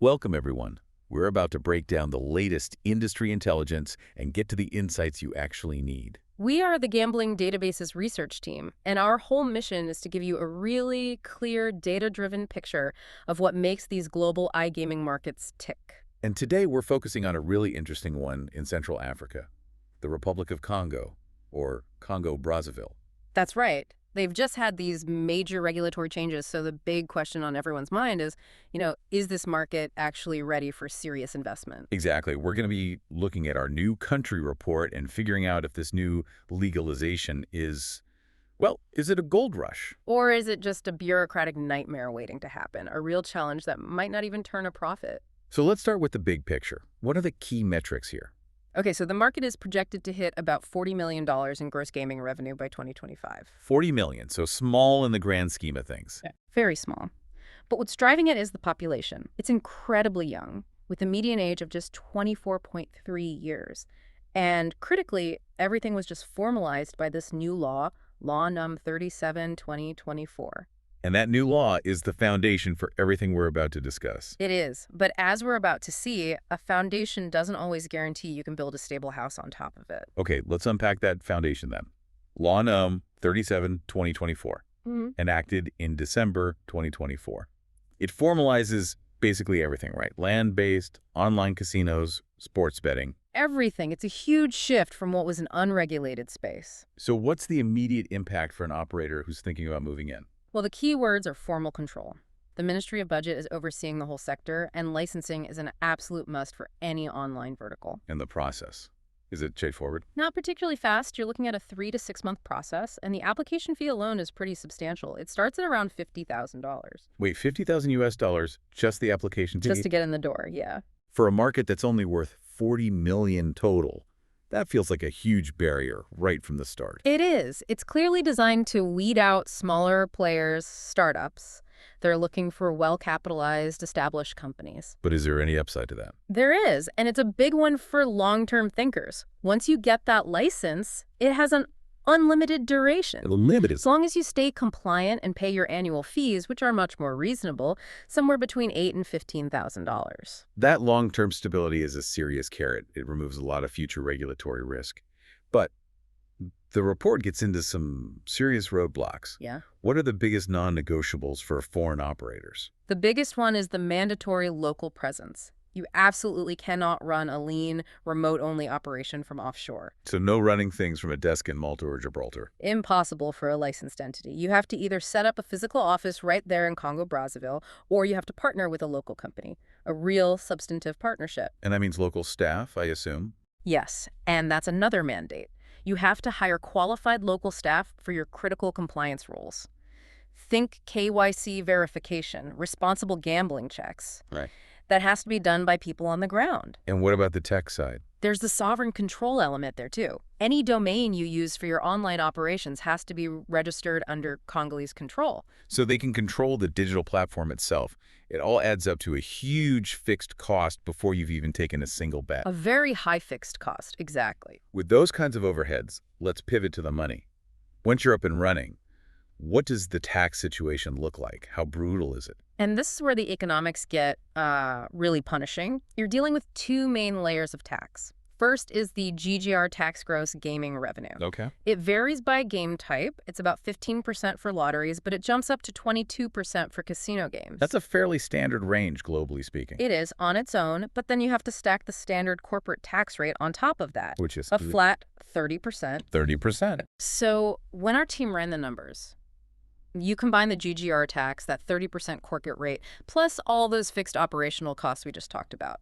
Welcome, everyone. We're about to break down the latest industry intelligence and get to the insights you actually need. We are the Gambling Databases research team, and our whole mission is to give you a really clear, data-driven picture of what makes these global iGaming markets tick. And today we're focusing on a really interesting one in Central Africa, the Republic of Congo, or Congo-Brazzaville. That's right. They've just had these major regulatory changes, so the big question on everyone's mind is, is this market actually ready for serious investment? Exactly. We're going to be looking at our new country report and figuring out if this new legalization is it a gold rush? Or is it just a bureaucratic nightmare waiting to happen, a real challenge that might not even turn a profit? So let's start with the big picture. What are the key metrics here? Okay, so the market is projected to hit about $40 million in gross gaming revenue by 2025. 40 million, so small in the grand scheme of things. Yeah. Very small. But what's driving it is the population. It's incredibly young, with a median age of just 24.3 years. And critically, everything was just formalized by this new law, Law Num 37/2024. And that new law is the foundation for everything we're about to discuss. It is, but as we're about to see, a foundation doesn't always guarantee you can build a stable house on top of it. Okay, let's unpack that foundation then. Law Num 37/2024, enacted in December 2024. It formalizes basically everything, right? Land-based, online casinos, sports betting. Everything. It's a huge shift from what was an unregulated space. So what's the immediate impact for an operator who's thinking about moving in? Well, the key words are formal control. The Ministry of Budget is overseeing the whole sector, and licensing is an absolute must for any online vertical. And the process. Is it straightforward? Not particularly fast. You're looking at a 3 to 6 month process, and the application fee alone is pretty substantial. It starts at around $50,000. Wait, 50,000 US dollars, just the application fee? Just to get in the door, yeah. For a market that's only worth 40 million total, that feels like a huge barrier right from the start. It is. It's clearly designed to weed out smaller players, startups. They're looking for well-capitalized, established companies. But is there any upside to that? There is, and it's a big one for long-term thinkers. Once you get that license, it has an unlimited duration. Limited. As long as you stay compliant and pay your annual fees, which are much more reasonable, somewhere between $8,000 and $15,000. That long-term stability is a serious carrot. It removes a lot of future regulatory risk. But the report gets into some serious roadblocks. Yeah. What are the biggest non-negotiables for foreign operators? The biggest one is the mandatory local presence. You absolutely cannot run a lean, remote-only operation from offshore. So no running things from a desk in Malta or Gibraltar. Impossible for a licensed entity. You have to either set up a physical office right there in Congo-Brazzaville, or you have to partner with a local company, a real substantive partnership. And that means local staff, I assume? Yes, and that's another mandate. You have to hire qualified local staff for your critical compliance roles. Think KYC verification, responsible gambling checks. Right. That has to be done by people on the ground. And what about the tech side? There's the sovereign control element there, too. Any domain you use for your online operations has to be registered under Congolese control. So they can control the digital platform itself. It all adds up to a huge fixed cost before you've even taken a single bet. A very high fixed cost, exactly. With those kinds of overheads, let's pivot to the money. Once you're up and running, what does the tax situation look like? How brutal is it? And this is where the economics get really punishing. You're dealing with two main layers of tax. First is the GGR tax gross gaming revenue. Okay. It varies by game type. It's about 15% for lotteries, but it jumps up to 22% for casino games. That's a fairly standard range, globally speaking. It is on its own, but then you have to stack the standard corporate tax rate on top of that. Which is a flat 30%. 30%. So when our team ran the numbers, you combine the GGR tax, that 30% corporate rate, plus all those fixed operational costs we just talked about.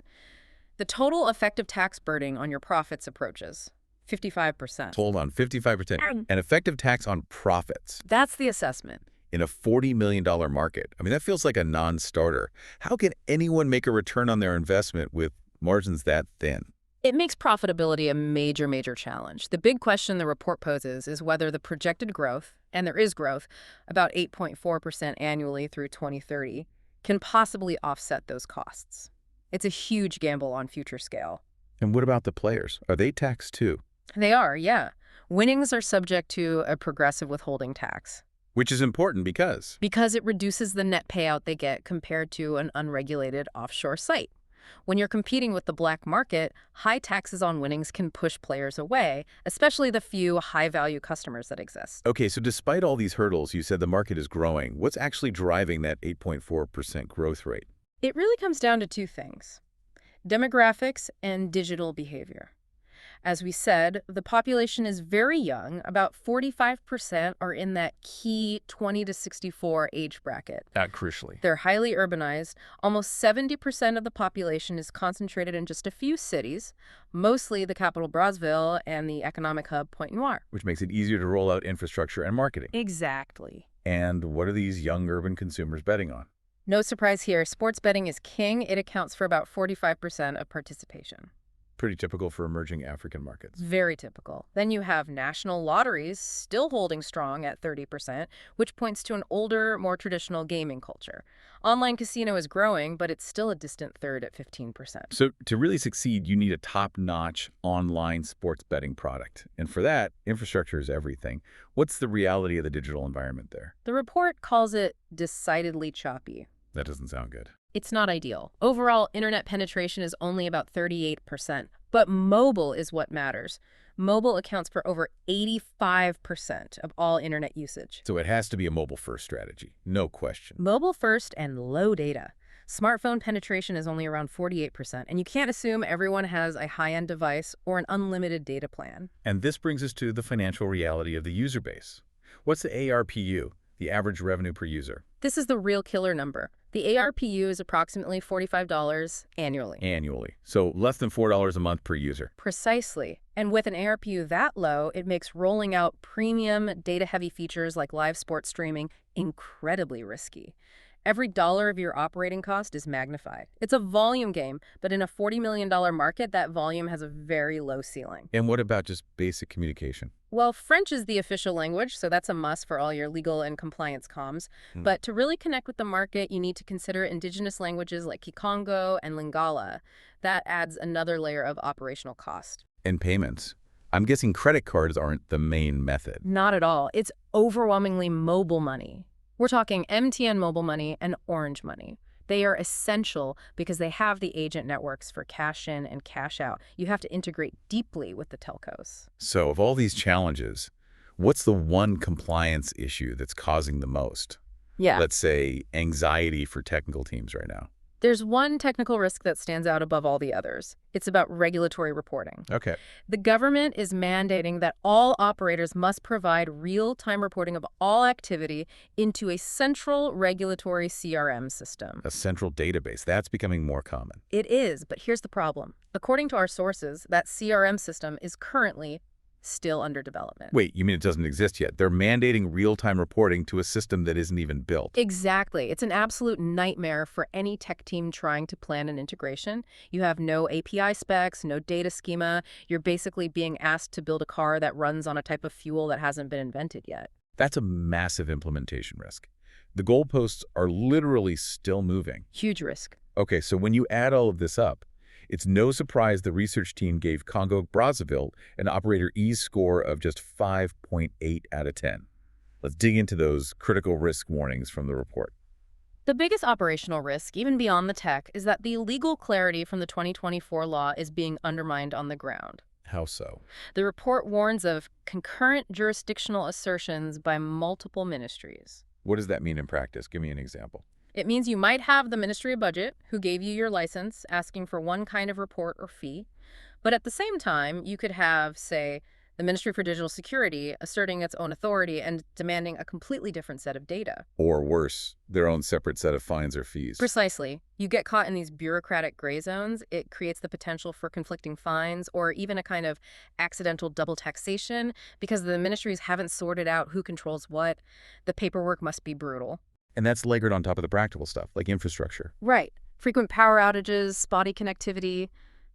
The total effective tax burden on your profits approaches 55%. Hold on, 55%. An effective tax on profits. That's the assessment. In a $40 million market. I mean, that feels like a non-starter. How can anyone make a return on their investment with margins that thin? It makes profitability a major, major challenge. The big question the report poses is whether the projected growth, and there is growth, about 8.4% annually through 2030, can possibly offset those costs. It's a huge gamble on future scale. And what about the players? Are they taxed too? They are, yeah. Winnings are subject to a progressive withholding tax. Which is important because Because it reduces the net payout they get compared to an unregulated offshore site. When you're competing with the black market, high taxes on winnings can push players away, especially the few high-value customers that exist. Okay, so despite all these hurdles, you said the market is growing. What's actually driving that 8.4% growth rate? It really comes down to two things: demographics and digital behavior. As we said, the population is very young. About 45% are in that key 20 to 64 age bracket. Crucially. They're highly urbanized. Almost 70% of the population is concentrated in just a few cities, mostly the capital Brazzaville and the economic hub Pointe-Noire. Which makes it easier to roll out infrastructure and marketing. Exactly. And what are these young urban consumers betting on? No surprise here, sports betting is king. It accounts for about 45% of participation. Pretty typical for emerging African markets. Very typical. Then you have national lotteries still holding strong at 30%, which points to an older, more traditional gaming culture. Online casino is growing, but it's still a distant third at 15%. So to really succeed, you need a top-notch online sports betting product. And for that, infrastructure is everything. What's the reality of the digital environment there? The report calls it decidedly choppy. That doesn't sound good. It's not ideal. Overall, internet penetration is only about 38%, but mobile is what matters. Mobile accounts for over 85% of all internet usage. So it has to be a mobile-first strategy, no question. Mobile first and low data. Smartphone penetration is only around 48%, and you can't assume everyone has a high-end device or an unlimited data plan. And this brings us to the financial reality of the user base. What's the ARPU, the average revenue per user? This is the real killer number. The ARPU is approximately $45 annually. Annually. So less than $4 a month per user. Precisely. And with an ARPU that low, it makes rolling out premium, data-heavy features like live sports streaming incredibly risky. Every dollar of your operating cost is magnified. It's a volume game, but in a $40 million market, that volume has a very low ceiling. And what about just basic communication? Well, French is the official language, so that's a must for all your legal and compliance comms. But to really connect with the market, you need to consider indigenous languages like Kikongo and Lingala. That adds another layer of operational cost. And payments. I'm guessing credit cards aren't the main method. Not at all. It's overwhelmingly mobile money. We're talking MTN Mobile Money and Orange Money. They are essential because they have the agent networks for cash in and cash out. You have to integrate deeply with the telcos. So of all these challenges, what's the one compliance issue that's causing the most? Yeah. Let's say anxiety for technical teams right now. There's one technical risk that stands out above all the others. It's about regulatory reporting. Okay. The government is mandating that all operators must provide real-time reporting of all activity into a central regulatory CRM system. A central database. That's becoming more common. It is, but here's the problem. According to our sources, that CRM system is currently still under development. Wait, you mean it doesn't exist yet? They're mandating real-time reporting to a system that isn't even built. Exactly. It's an absolute nightmare for any tech team trying to plan an integration. You have no API specs, no data schema. You're basically being asked to build a car that runs on a type of fuel that hasn't been invented yet. That's a massive implementation risk. The goalposts are literally still moving. Huge risk. Okay, so when you add all of this up, it's no surprise the research team gave Congo Brazzaville an operator ease score of just 5.8 out of 10. Let's dig into those critical risk warnings from the report. The biggest operational risk, even beyond the tech, is that the legal clarity from the 2024 law is being undermined on the ground. How so? The report warns of concurrent jurisdictional assertions by multiple ministries. What does that mean in practice? Give me an example. It means you might have the Ministry of Budget, who gave you your license, asking for one kind of report or fee. But at the same time, you could have, say, the Ministry for Digital Security asserting its own authority and demanding a completely different set of data. Or worse, their own separate set of fines or fees. Precisely. You get caught in these bureaucratic gray zones. It creates the potential for conflicting fines or even a kind of accidental double taxation because the ministries haven't sorted out who controls what. The paperwork must be brutal. And that's layered on top of the practical stuff, like infrastructure. Right. Frequent power outages, spotty connectivity,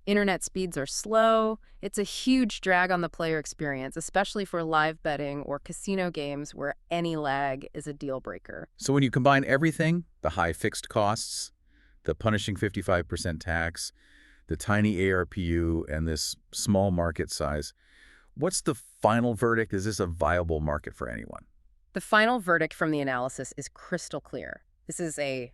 internet speeds are slow. It's a huge drag on the player experience, especially for live betting or casino games where any lag is a deal breaker. So when you combine everything, the high fixed costs, the punishing 55% tax, the tiny ARPU, and this small market size, what's the final verdict? Is this a viable market for anyone? The final verdict from the analysis is crystal clear. This is a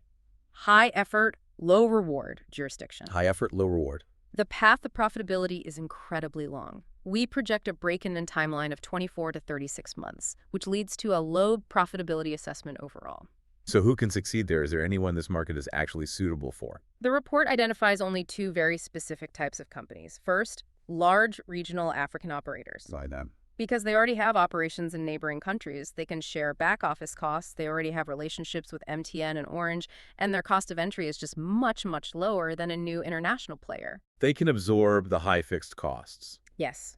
high-effort, low-reward jurisdiction. High effort, low reward. The path to profitability is incredibly long. We project a break-even timeline of 24 to 36 months, which leads to a low profitability assessment overall. So who can succeed there? Is there anyone this market is actually suitable for? The report identifies only two very specific types of companies. First, large regional African operators. By them. Because they already have operations in neighboring countries, they can share back office costs, they already have relationships with MTN and Orange, and their cost of entry is just much, much lower than a new international player. They can absorb the high fixed costs. Yes.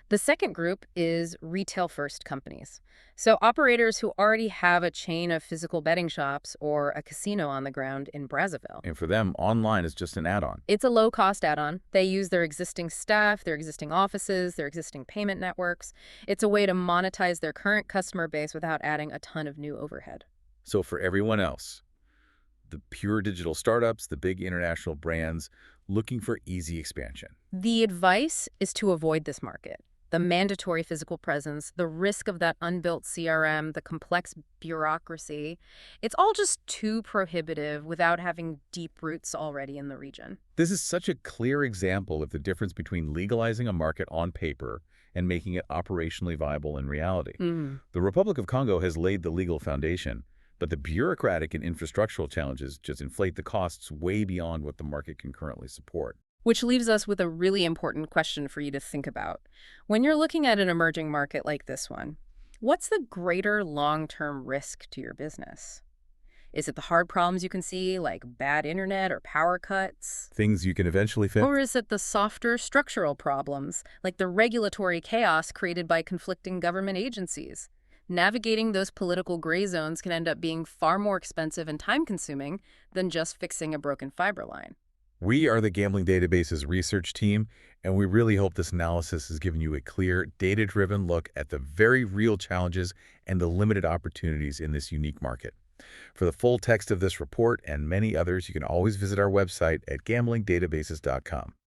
The second group is retail-first companies. So operators who already have a chain of physical betting shops or a casino on the ground in Brazzaville. And for them, online is just an add-on. It's a low-cost add-on. They use their existing staff, their existing offices, their existing payment networks. It's a way to monetize their current customer base without adding a ton of new overhead. So for everyone else, the pure digital startups, the big international brands, looking for easy expansion. The advice is to avoid this market. The mandatory physical presence, the risk of that unbuilt CRM, the complex bureaucracy, it's all just too prohibitive without having deep roots already in the region. This is such a clear example of the difference between legalizing a market on paper and making it operationally viable in reality. The Republic of Congo has laid the legal foundation, but the bureaucratic and infrastructural challenges just inflate the costs way beyond what the market can currently support. Which leaves us with a really important question for you to think about. When you're looking at an emerging market like this one, what's the greater long-term risk to your business? Is it the hard problems you can see, like bad internet or power cuts? Things you can eventually fix? Or is it the softer structural problems, like the regulatory chaos created by conflicting government agencies? Navigating those political gray zones can end up being far more expensive and time-consuming than just fixing a broken fiber line. We are the Gambling Databases research team, and we really hope this analysis has given you a clear, data-driven look at the very real challenges and the limited opportunities in this unique market. For the full text of this report and many others, you can always visit our website at gamblingdatabases.com.